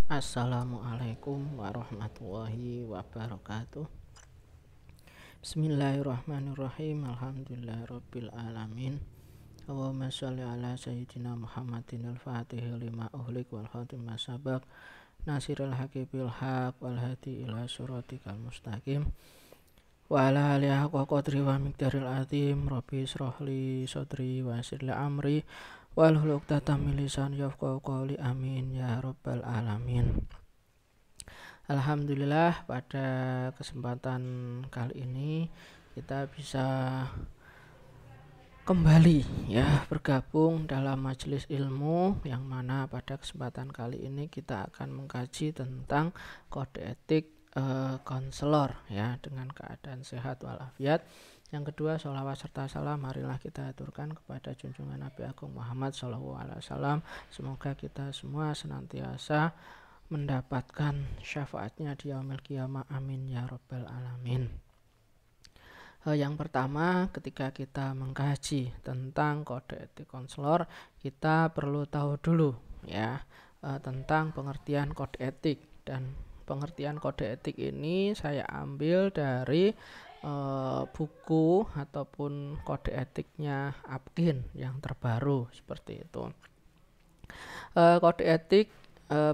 Assalamualaikum warahmatullahi wabarakatuh. Bismillahirrahmanirrahim. Alhamdulillahirabbil alamin. Allahumma sholli ala sayyidina Muhammadin al-Fatihil lima uhlik wal khatim ma sabaq nasiril haqqi bil haqq wal hadi ila siratikal mustaqim wa ala alihi haqqa qadri wa miqdaril azim. Rabbi shrahli sadri wa yassir li amri wahlul 'uqdatam min lisani yafqahu qawli. Amin ya rabbal alamin. Alhamdulillah, pada kesempatan kali ini kita bisa kembali bergabung dalam majelis ilmu, yang mana pada kesempatan kali ini kita akan mengkaji tentang kode etik konselor dengan keadaan sehat walafiat. Yang kedua, sholawat serta salam marilah kita aturkan kepada junjungan Nabi Agung Muhammad SAW. Semoga kita semua senantiasa mendapatkan syafaatnya di yaumil qiyamah. Amin ya rabbal alamin. Yang pertama, ketika kita mengkaji tentang kode etik konselor, kita perlu tahu dulu tentang pengertian kode etik. Dan pengertian kode etik ini saya ambil dari buku ataupun kode etiknya Apkin yang terbaru seperti itu. Kode etik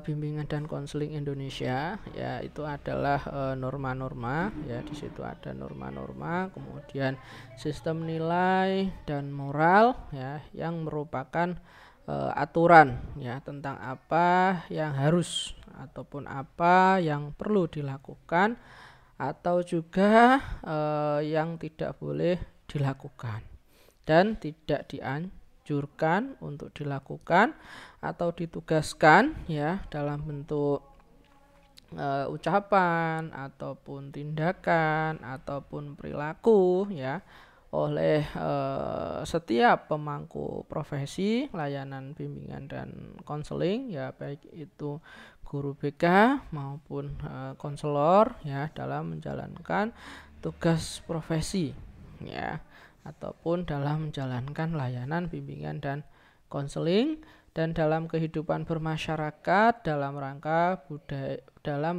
bimbingan dan konseling Indonesia itu adalah norma-norma, di situ ada norma-norma, kemudian sistem nilai dan moral yang merupakan aturan tentang apa yang harus ataupun apa yang perlu dilakukan atau juga yang tidak boleh dilakukan dan tidak dianjurkan untuk dilakukan atau ditugaskan dalam bentuk ucapan ataupun tindakan ataupun perilaku oleh setiap pemangku profesi layanan bimbingan dan konseling, baik itu guru BK maupun konselor dalam menjalankan tugas profesi ataupun dalam menjalankan layanan bimbingan dan konseling dan dalam kehidupan bermasyarakat dalam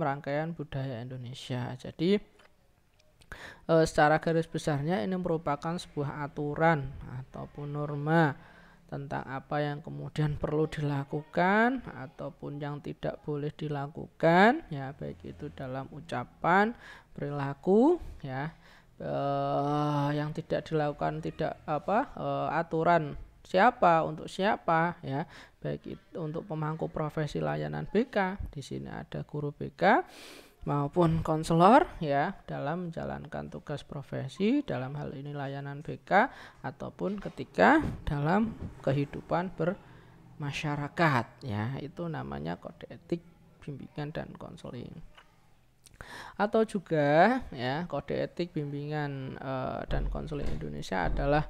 rangkaian budaya Indonesia. Jadi secara garis besarnya ini merupakan sebuah aturan ataupun norma tentang apa yang kemudian perlu dilakukan ataupun yang tidak boleh dilakukan, baik itu dalam ucapan, perilaku, yang tidak dilakukan aturan siapa untuk siapa, baik itu untuk pemangku profesi layanan BK, di sini ada guru BK maupun konselor dalam menjalankan tugas profesi dalam hal ini layanan BK ataupun ketika dalam kehidupan bermasyarakat, itu namanya kode etik bimbingan dan konseling. Atau juga kode etik bimbingan dan konseling Indonesia adalah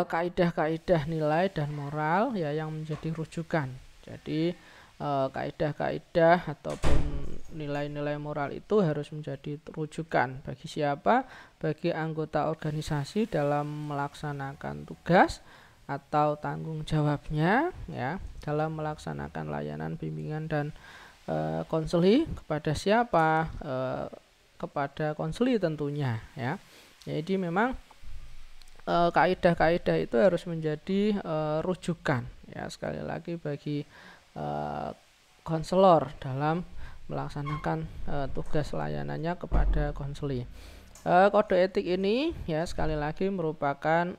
kaidah-kaidah nilai dan moral yang menjadi rujukan. Jadi kaidah-kaidah ataupun nilai-nilai moral itu harus menjadi rujukan bagi siapa? Bagi anggota organisasi dalam melaksanakan tugas atau tanggung jawabnya dalam melaksanakan layanan bimbingan dan konseling kepada siapa? Kepada konseli tentunya Jadi memang kaidah-kaidah itu harus menjadi rujukan sekali lagi bagi konselor dalam melaksanakan tugas layanannya kepada konseli. Kode etik ini sekali lagi merupakan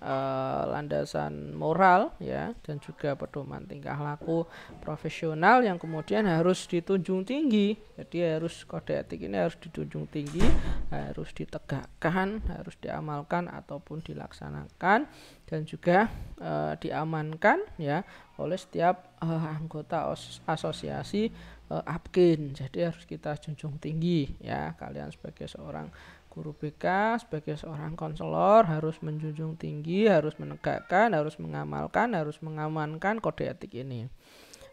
landasan moral dan juga pedoman tingkah laku profesional yang kemudian harus ditunjung tinggi. Jadi kode etik ini harus ditunjung tinggi, harus ditegakkan, harus diamalkan ataupun dilaksanakan dan juga diamankan oleh setiap anggota asosiasi Apkin. Jadi harus kita junjung tinggi kalian sebagai seorang guru BK, sebagai seorang konselor harus menjunjung tinggi, harus menegakkan, harus mengamalkan, harus mengamankan kode etik ini.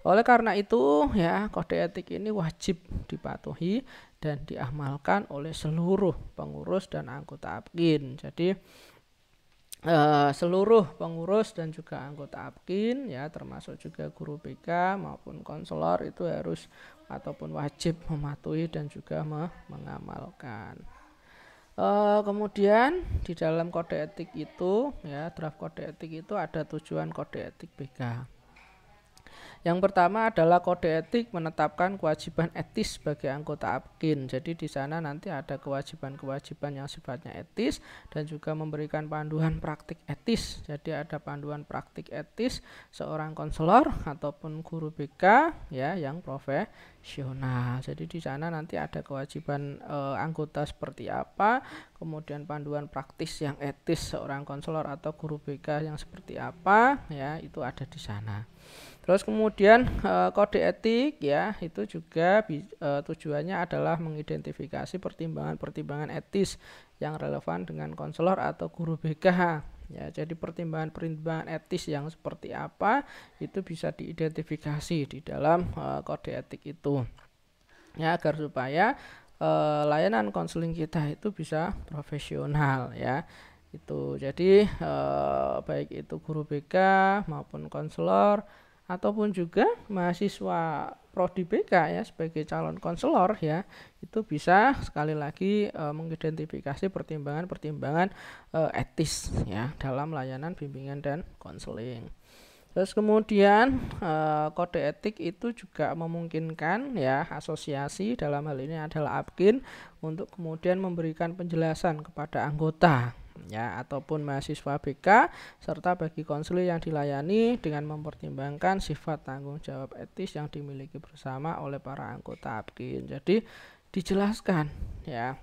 Oleh karena itu kode etik ini wajib dipatuhi dan diamalkan oleh seluruh pengurus dan anggota Apkin. Jadi seluruh pengurus dan juga anggota Apkin termasuk juga guru BK maupun konselor itu harus ataupun wajib mematuhi dan juga mengamalkan. Kemudian di dalam kode etik itu ya, draft kode etik itu ada tujuan kode etik BK. Yang pertama adalah kode etik menetapkan kewajiban etis bagi anggota APKIN. Jadi di sana nanti ada kewajiban-kewajiban yang sifatnya etis dan juga memberikan panduan praktik etis. Jadi ada panduan praktik etis seorang konselor ataupun guru BK ya yang profesional. Jadi di sana nanti ada kewajiban anggota seperti apa, kemudian panduan praktis yang etis seorang konselor atau guru BK yang seperti apa ya, itu ada di sana. Terus kemudian kode etik ya itu juga tujuannya adalah mengidentifikasi pertimbangan-pertimbangan etis yang relevan dengan konselor atau guru BK. Ya, jadi pertimbangan-pertimbangan etis yang seperti apa itu bisa diidentifikasi di dalam kode etik itu. Ya, agar supaya layanan konseling kita itu bisa profesional ya. Itu jadi baik itu guru BK maupun konselor ataupun juga mahasiswa prodi BK ya sebagai calon konselor ya, itu bisa sekali lagi mengidentifikasi pertimbangan-pertimbangan etis ya dalam layanan bimbingan dan konseling. Terus kemudian kode etik itu juga memungkinkan ya asosiasi, dalam hal ini adalah APKIN, untuk kemudian memberikan penjelasan kepada anggota ya ataupun mahasiswa BK serta bagi konselor yang dilayani dengan mempertimbangkan sifat tanggung jawab etis yang dimiliki bersama oleh para anggota APKIN. Jadi dijelaskan ya,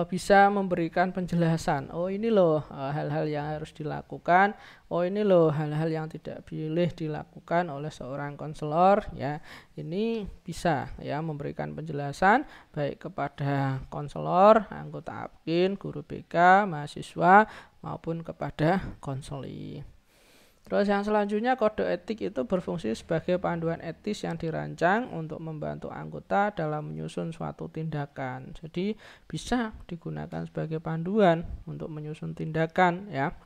bisa memberikan penjelasan, oh ini loh hal-hal yang harus dilakukan, oh ini loh hal-hal yang tidak boleh dilakukan oleh seorang konselor ya. Ini bisa ya memberikan penjelasan baik kepada konselor, anggota APKIN, guru BK, mahasiswa maupun kepada konseli. Terus yang selanjutnya, kode etik itu berfungsi sebagai panduan etis yang dirancang untuk membantu anggota dalam menyusun suatu tindakan. Jadi bisa digunakan sebagai panduan untuk menyusun tindakan ya.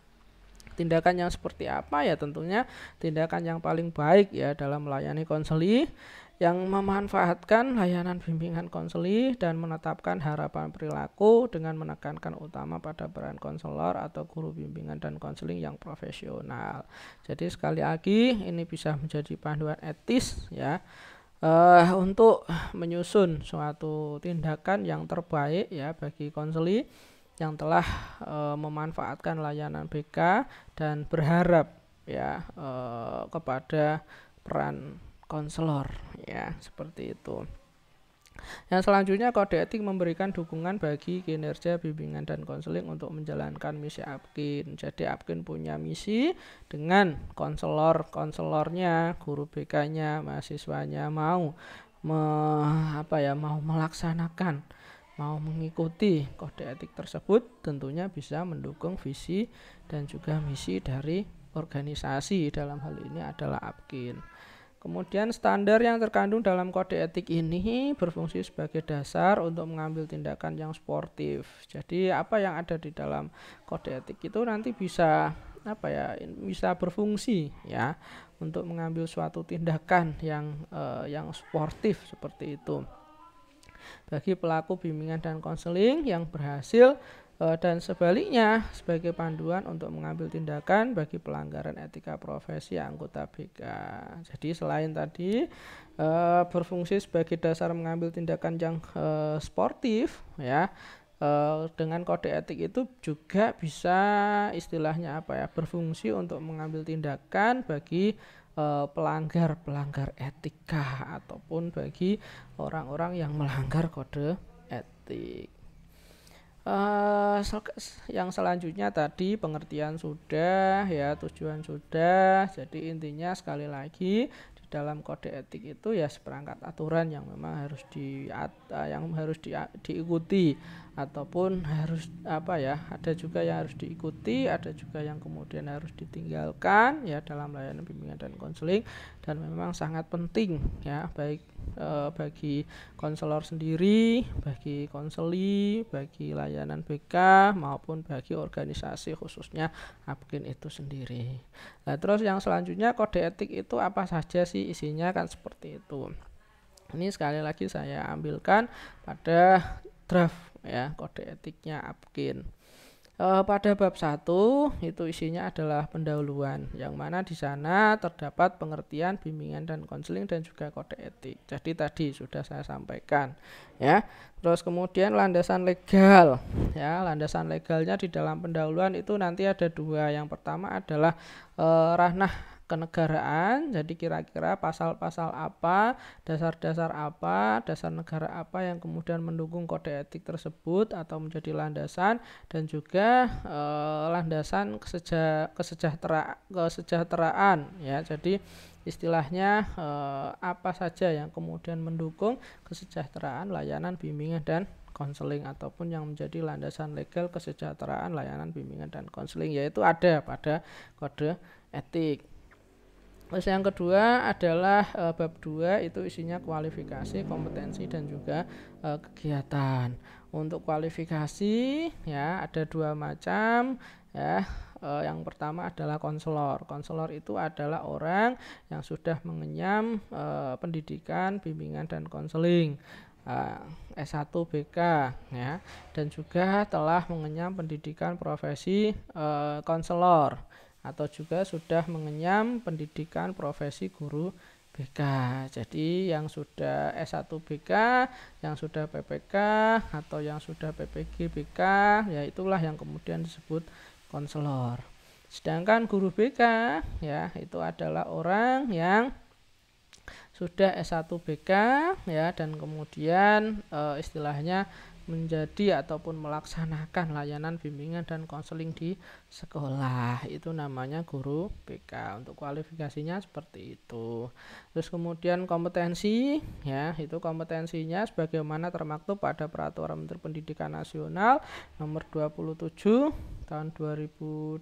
Tindakan yang seperti apa ya, tentunya tindakan yang paling baik ya dalam melayani konseli, yang memanfaatkan layanan bimbingan konseli dan menetapkan harapan perilaku dengan menekankan utama pada peran konselor atau guru bimbingan dan konseling yang profesional. Jadi sekali lagi ini bisa menjadi panduan etis ya untuk menyusun suatu tindakan yang terbaik ya bagi konseli yang telah memanfaatkan layanan BK dan berharap ya kepada peran konselor ya, seperti itu. Yang selanjutnya, kode etik memberikan dukungan bagi kinerja bimbingan dan konseling untuk menjalankan misi APKIN. Jadi APKIN punya misi dengan konselornya, guru BK-nya, mahasiswanya mau melaksanakan, mau mengikuti kode etik tersebut, tentunya bisa mendukung visi dan juga misi dari organisasi, dalam hal ini adalah APKIN. Kemudian standar yang terkandung dalam kode etik ini berfungsi sebagai dasar untuk mengambil tindakan yang sportif. Jadi apa yang ada di dalam kode etik itu nanti bisa bisa berfungsi ya untuk mengambil suatu tindakan yang sportif seperti itu bagi pelaku bimbingan dan konseling yang berhasil, dan sebaliknya sebagai panduan untuk mengambil tindakan bagi pelanggaran etika profesi anggota BK. Jadi selain tadi berfungsi sebagai dasar mengambil tindakan yang sportif ya, dengan kode etik itu juga bisa istilahnya berfungsi untuk mengambil tindakan bagi pelanggar etika ataupun bagi orang-orang yang melanggar kode etik. Yang selanjutnya tadi pengertian sudah ya, tujuan sudah. Jadi intinya sekali lagi di dalam kode etik itu ya seperangkat aturan yang memang harus diikuti ataupun harus ada juga yang harus diikuti, ada juga yang kemudian harus ditinggalkan ya dalam layanan bimbingan dan konseling, dan memang sangat penting ya baik bagi konselor sendiri, bagi konseli, bagi layanan BK maupun bagi organisasi khususnya APKIN itu sendiri. Nah, terus yang selanjutnya kode etik itu apa saja sih isinya, kan seperti itu. Ini sekali lagi saya ambilkan pada draft ya, kode etiknya Apkin. Pada bab 1 itu isinya adalah pendahuluan, yang mana di sana terdapat pengertian bimbingan dan konseling dan juga kode etik. Jadi tadi sudah saya sampaikan ya. Terus kemudian landasan legal ya, landasan legalnya di dalam pendahuluan itu nanti ada dua. Yang pertama adalah ranah kenegaraan, jadi kira-kira pasal-pasal apa, dasar-dasar apa, dasar negara apa yang kemudian mendukung kode etik tersebut atau menjadi landasan, dan juga landasan kesejahteraan ya. Jadi istilahnya apa saja yang kemudian mendukung kesejahteraan, layanan, bimbingan, dan konseling, ataupun yang menjadi landasan legal kesejahteraan, layanan, bimbingan, dan konseling, yaitu ada pada kode etik. Terus yang kedua adalah bab 2 itu isinya kualifikasi, kompetensi, dan juga kegiatan. Untuk kualifikasi ya ada dua macam ya. Yang pertama adalah konselor. Konselor itu adalah orang yang sudah mengenyam pendidikan, bimbingan, dan konseling S1 BK ya, dan juga telah mengenyam pendidikan profesi konselor, atau juga sudah mengenyam pendidikan profesi guru BK. Jadi yang sudah S1 BK, yang sudah PPK, atau yang sudah PPG BK, ya itulah yang kemudian disebut konselor. Sedangkan guru BK ya itu adalah orang yang sudah S1 BK ya, dan kemudian istilahnya menjadi ataupun melaksanakan layanan bimbingan dan konseling di sekolah, itu namanya guru BK. Untuk kualifikasinya seperti itu. Terus kemudian kompetensi ya, itu kompetensinya sebagaimana termaktub pada Peraturan Menteri Pendidikan Nasional nomor 27 tahun 2008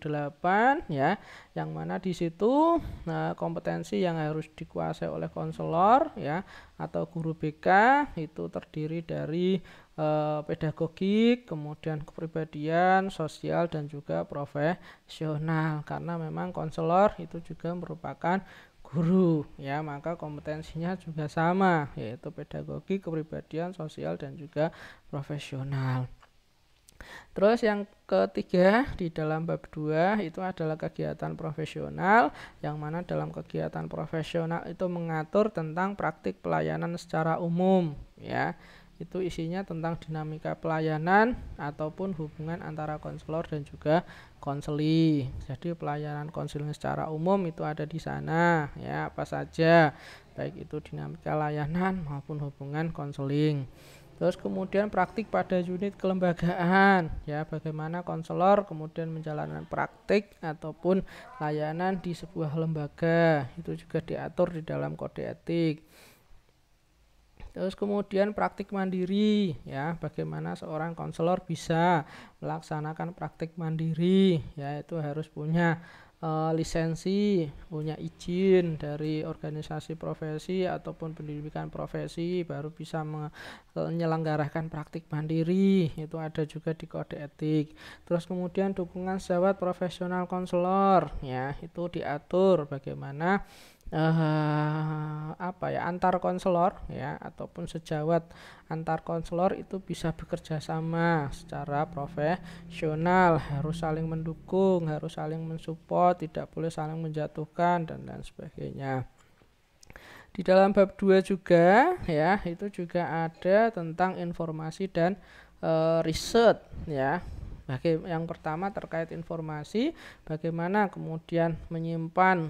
ya, yang mana di situ kompetensi yang harus dikuasai oleh konselor ya atau guru BK itu terdiri dari pedagogik, kemudian kepribadian, sosial, dan juga profesional. Karena memang konselor itu juga merupakan guru ya, maka kompetensinya juga sama, yaitu pedagogik, kepribadian, sosial, dan juga profesional. Terus yang ketiga di dalam bab 2 itu adalah kegiatan profesional, yang mana dalam kegiatan profesional itu mengatur tentang praktik pelayanan secara umum ya. Itu isinya tentang dinamika pelayanan ataupun hubungan antara konselor dan juga konseli. Jadi pelayanan konseling secara umum itu ada di sana ya, apa saja, baik itu dinamika layanan maupun hubungan konseling. Terus kemudian praktik pada unit kelembagaan ya, bagaimana konselor kemudian menjalankan praktik ataupun layanan di sebuah lembaga, itu juga diatur di dalam kode etik. Terus kemudian praktik mandiri ya, bagaimana seorang konselor bisa melaksanakan praktik mandiri ya, itu harus punya lisensi, punya izin dari organisasi profesi ataupun pendidikan profesi, baru bisa menyelenggarakan praktik mandiri, itu ada juga di kode etik. Terus kemudian dukungan sejawat profesional konselor ya, itu diatur bagaimana antar konselor ya ataupun sejawat antar konselor itu bisa bekerja sama secara profesional, harus saling mendukung, harus saling mensupport, tidak boleh saling menjatuhkan, dan lain sebagainya. Di dalam bab 2 juga ya, itu juga ada tentang informasi dan riset ya. Yang pertama terkait informasi, bagaimana kemudian menyimpan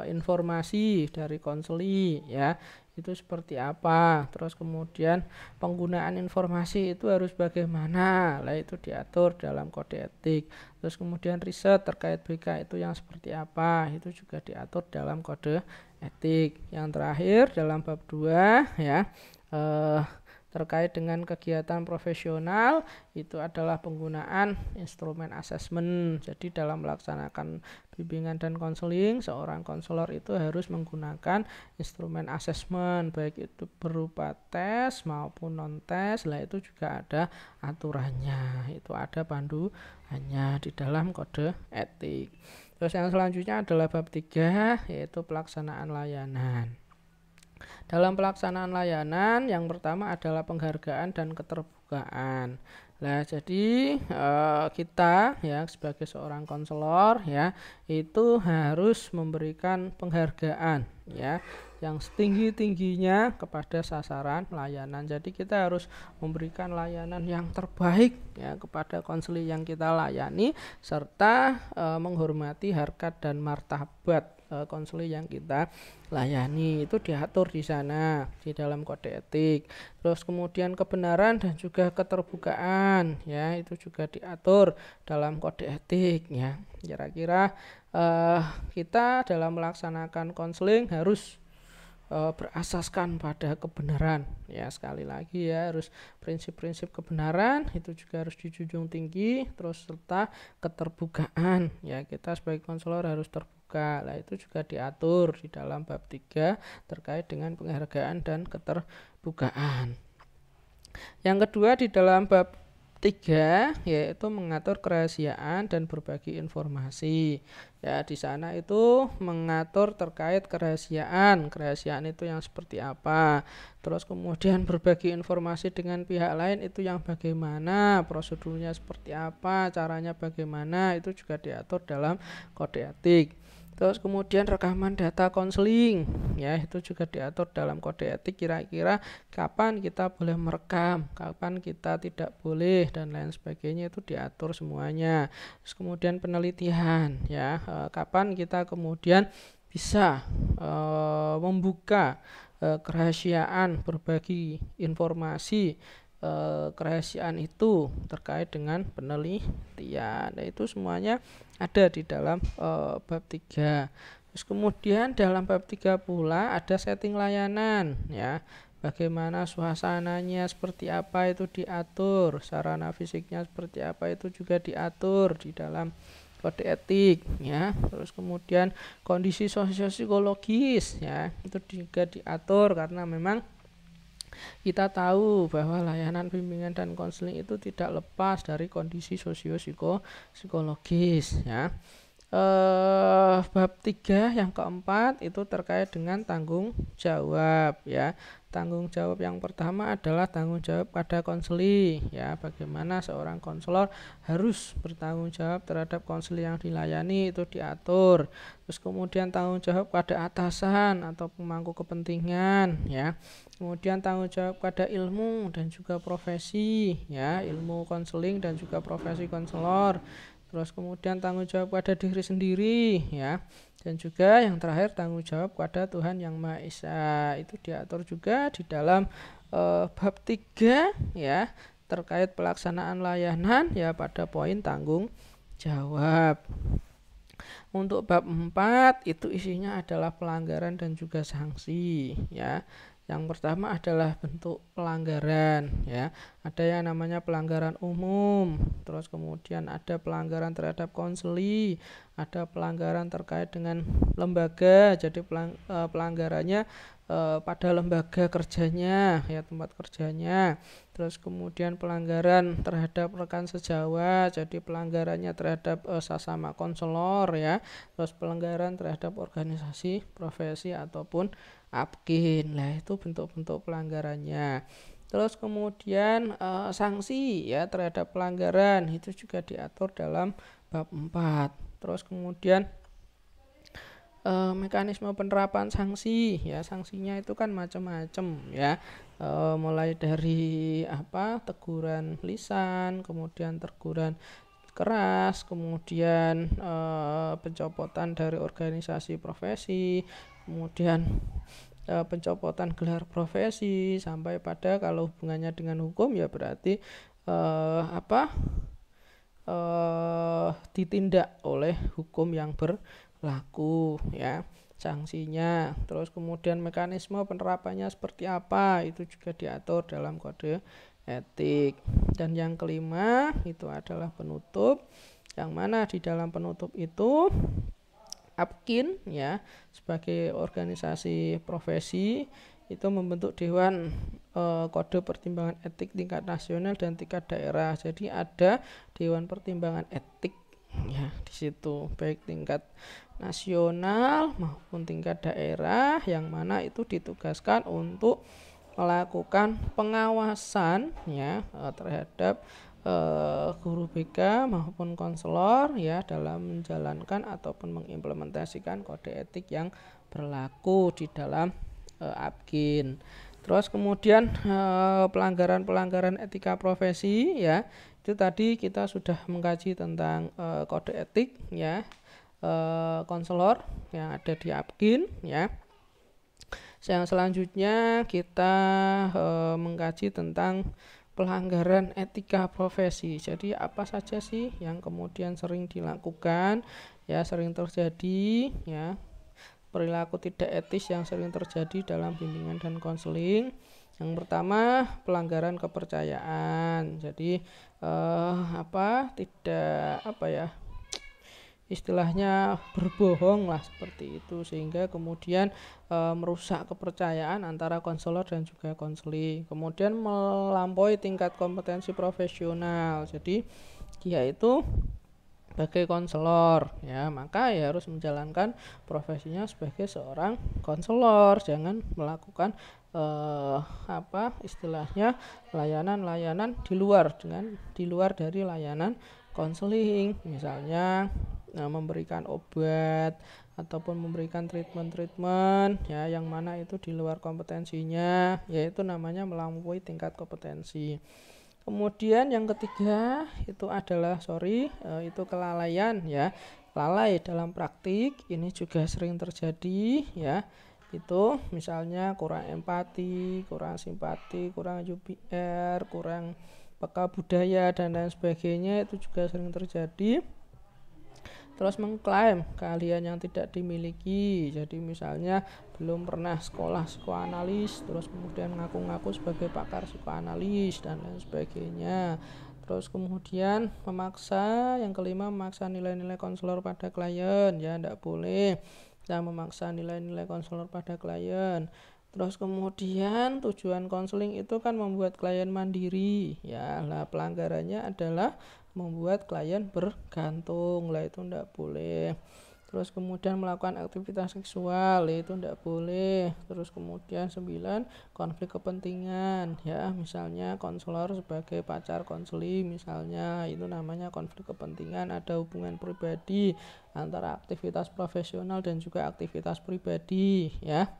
informasi dari konseli ya, itu seperti apa. Terus kemudian penggunaan informasi itu harus bagaimana, lah itu diatur dalam kode etik. Terus kemudian riset terkait BK itu yang seperti apa, itu juga diatur dalam kode etik. Yang terakhir dalam bab 2 ya, terkait dengan kegiatan profesional itu adalah penggunaan instrumen asesmen. Jadi dalam melaksanakan bimbingan dan konseling, seorang konselor itu harus menggunakan instrumen asesmen, baik itu berupa tes maupun non tes. Lah itu juga ada aturannya, itu ada panduannya di dalam kode etik. Terus yang selanjutnya adalah bab 3 yaitu pelaksanaan layanan. Dalam pelaksanaan layanan, yang pertama adalah penghargaan dan keterbukaan. Nah, jadi kita ya sebagai seorang konselor ya itu harus memberikan penghargaan ya yang setinggi-tingginya kepada sasaran layanan. Jadi kita harus memberikan layanan yang terbaik ya kepada konseling yang kita layani serta menghormati harkat dan martabat konseling yang kita layani. Itu diatur di sana di dalam kode etik. Terus kemudian kebenaran dan juga keterbukaan ya itu juga diatur dalam kode etik ya. Kira-kira kita dalam melaksanakan konseling harus berasaskan pada kebenaran ya, sekali lagi ya, harus prinsip-prinsip kebenaran itu juga harus dijunjung tinggi, terus serta keterbukaan ya, kita sebagai konselor harus terbuka. Nah, itu juga diatur di dalam bab 3 terkait dengan penghargaan dan keterbukaan. Yang kedua di dalam bab 3 yaitu mengatur kerahasiaan dan berbagi informasi. Ya, di sana itu mengatur terkait kerahasiaan. Kerahasiaan itu yang seperti apa? Terus kemudian berbagi informasi dengan pihak lain itu yang bagaimana? Prosedurnya seperti apa? Caranya bagaimana? Itu juga diatur dalam kode etik. Terus kemudian rekaman data konseling ya itu juga diatur dalam kode etik, kira-kira kapan kita boleh merekam, kapan kita tidak boleh dan lain sebagainya itu diatur semuanya. Terus kemudian penelitian ya kapan kita kemudian bisa membuka kerahasiaan berbagi informasi kerahasiaan itu terkait dengan penelitian. Nah, itu semuanya ada di dalam bab 3. Terus kemudian dalam bab 3 pula ada setting layanan ya. Bagaimana suasananya seperti apa itu diatur, sarana fisiknya seperti apa itu juga diatur di dalam kode etik ya. Terus kemudian kondisi sosiopsikologis ya itu juga diatur karena memang kita tahu bahwa layanan bimbingan dan konseling itu tidak lepas dari kondisi sosio-psikologis ya. Bab 3 yang keempat itu terkait dengan tanggung jawab ya. Tanggung jawab yang pertama adalah tanggung jawab pada konseli ya, bagaimana seorang konselor harus bertanggung jawab terhadap konseli yang dilayani itu diatur. Terus kemudian tanggung jawab pada atasan atau pemangku kepentingan ya. Kemudian tanggung jawab pada ilmu dan juga profesi ya, ilmu konseling dan juga profesi konselor. Terus kemudian tanggung jawab pada diri sendiri ya. Dan juga yang terakhir tanggung jawab pada Tuhan Yang Maha Esa. Itu diatur juga di dalam bab 3 ya, terkait pelaksanaan layanan ya pada poin tanggung jawab. Untuk bab 4 itu isinya adalah pelanggaran dan juga sanksi ya. Yang pertama adalah bentuk pelanggaran ya. Ada yang namanya pelanggaran umum, terus kemudian ada pelanggaran terhadap konseli, ada pelanggaran terkait dengan lembaga. Jadi pelanggarannya pada lembaga kerjanya ya, tempat kerjanya. Terus kemudian pelanggaran terhadap rekan sejawat, jadi pelanggarannya terhadap sesama konselor ya. Terus pelanggaran terhadap organisasi profesi ataupun APKIN. Nah, itu bentuk-bentuk pelanggarannya. Terus kemudian sanksi ya terhadap pelanggaran itu juga diatur dalam bab 4. Terus kemudian mekanisme penerapan sanksi ya, sanksinya itu kan macam-macam ya, mulai dari teguran lisan, kemudian teguran keras, kemudian pencopotan dari organisasi profesi, kemudian pencopotan gelar profesi, sampai pada kalau hubungannya dengan hukum ya berarti ditindak oleh hukum yang berlaku ya sanksinya. Terus kemudian mekanisme penerapannya seperti apa itu juga diatur dalam kode etik. Dan yang kelima itu adalah penutup, yang mana di dalam penutup itu APKIN ya sebagai organisasi profesi itu membentuk dewan kode pertimbangan etik tingkat nasional dan tingkat daerah. Jadi ada dewan pertimbangan etik ya di situ, baik tingkat nasional maupun tingkat daerah, yang mana itu ditugaskan untuk melakukan pengawasan ya terhadap guru BK maupun konselor ya dalam menjalankan ataupun mengimplementasikan kode etik yang berlaku di dalam APKIN. Terus kemudian pelanggaran-pelanggaran etika profesi ya, itu tadi kita sudah mengkaji tentang kode etik ya konselor yang ada di APKIN ya. Yang selanjutnya kita mengkaji tentang pelanggaran etika profesi. Jadi apa saja sih yang kemudian sering dilakukan ya, sering terjadi ya, perilaku tidak etis yang sering terjadi dalam bimbingan dan konseling. Yang pertama, pelanggaran kepercayaan. Jadi istilahnya berbohong lah seperti itu, sehingga kemudian merusak kepercayaan antara konselor dan juga konseling. Kemudian melampaui tingkat kompetensi profesional. Jadi dia itu sebagai konselor ya, maka ya harus menjalankan profesinya sebagai seorang konselor, jangan melakukan istilahnya layanan-layanan di luar dari layanan konseling, misalnya memberikan obat ataupun memberikan treatment ya, yang mana itu di luar kompetensinya, yaitu namanya melampaui tingkat kompetensi. Kemudian yang ketiga itu adalah itu kelalaian ya. Lalai dalam praktik ini juga sering terjadi ya. Itu misalnya kurang empati, kurang simpati, kurang UPR, kurang peka budaya dan lain sebagainya, itu juga sering terjadi. Terus mengklaim keahlian yang tidak dimiliki. Jadi misalnya belum pernah sekolah psikoanalis, terus kemudian ngaku-ngaku sebagai pakar psikoanalis dan lain sebagainya. Terus kemudian yang kelima memaksa nilai-nilai konselor pada klien, ya tidak boleh ya memaksa nilai-nilai konselor pada klien. Terus kemudian tujuan konseling itu kan membuat klien mandiri ya. Nah, pelanggarannya adalah membuat klien bergantung, lah itu tidak boleh. Terus kemudian melakukan aktivitas seksual, itu tidak boleh. Terus kemudian 9, konflik kepentingan ya, misalnya konselor sebagai pacar konseli misalnya, itu namanya konflik kepentingan, ada hubungan pribadi antara aktivitas profesional dan juga aktivitas pribadi ya.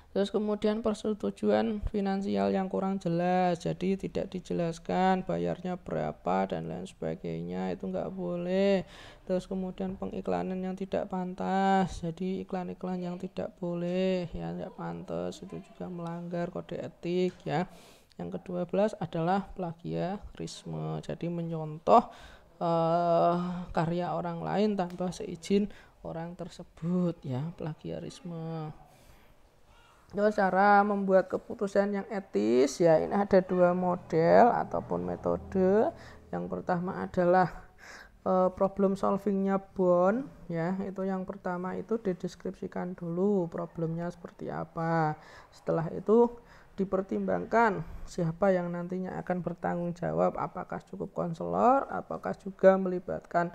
Terus kemudian persetujuan finansial yang kurang jelas, jadi tidak dijelaskan bayarnya berapa dan lain sebagainya, itu enggak boleh. Terus kemudian pengiklanan yang tidak pantas, jadi iklan-iklan yang tidak boleh ya, tidak pantas, itu juga melanggar kode etik ya. Yang ke-12 adalah plagiarisme, jadi menyontoh karya orang lain tanpa seizin orang tersebut ya, plagiarisme. Terus cara membuat keputusan yang etis ya, ini ada 2 model ataupun metode. Yang pertama adalah problem solvingnya Bond ya, itu yang pertama itu dideskripsikan dulu problemnya seperti apa. Setelah itu dipertimbangkan siapa yang nantinya akan bertanggung jawab, apakah cukup konselor, apakah juga melibatkan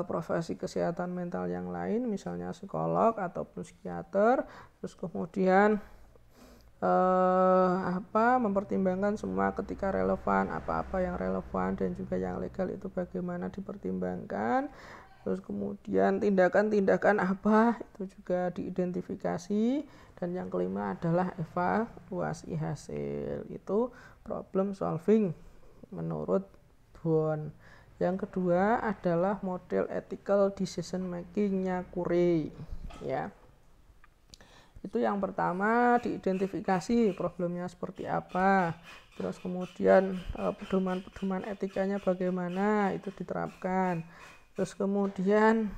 profesi kesehatan mental yang lain, misalnya psikolog ataupun psikiater. Terus kemudian mempertimbangkan semua ketika relevan, apa-apa yang relevan dan juga yang legal itu bagaimana dipertimbangkan. Terus kemudian tindakan-tindakan apa itu juga diidentifikasi. Dan yang kelima adalah evaluasi hasil, itu problem solving menurut Bond. Yang kedua adalah model ethical decision making-nya Curry ya. Itu yang pertama, diidentifikasi problemnya seperti apa. Terus kemudian pedoman-pedoman etikanya bagaimana, itu diterapkan. Terus kemudian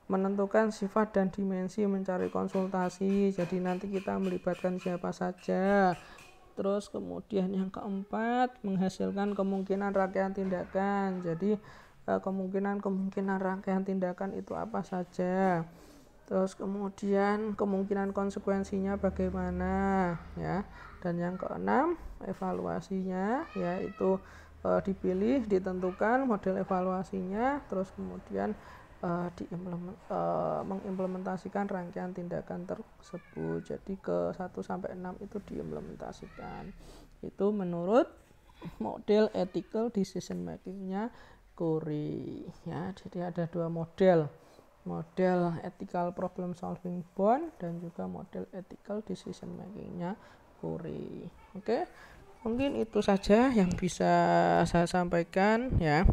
menentukan sifat dan dimensi mencari konsultasi, jadi nanti kita melibatkan siapa saja. Terus kemudian yang keempat, menghasilkan kemungkinan rangkaian tindakan, jadi kemungkinan rangkaian tindakan itu apa saja. Terus kemudian kemungkinan konsekuensinya bagaimana ya. Dan yang keenam, evaluasinya yaitu dipilih, ditentukan model evaluasinya, terus kemudian mengimplementasikan rangkaian tindakan tersebut. Jadi ke 1 sampai 6 itu diimplementasikan. Itu menurut model ethical decision making-nya Corey ya. Jadi ada 2 model ethical problem solving Bond dan juga model ethical decision making-nya Corey. Oke. Mungkin itu saja yang bisa saya sampaikan ya.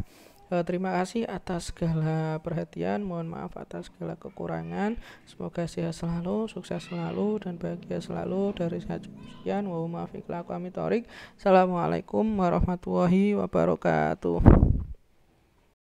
Terima kasih atas segala perhatian, mohon maaf atas segala kekurangan. Semoga sehat selalu, sukses selalu, dan bahagia selalu. Dari saya cukup sekian. Assalamualaikum warahmatullahi wabarakatuh.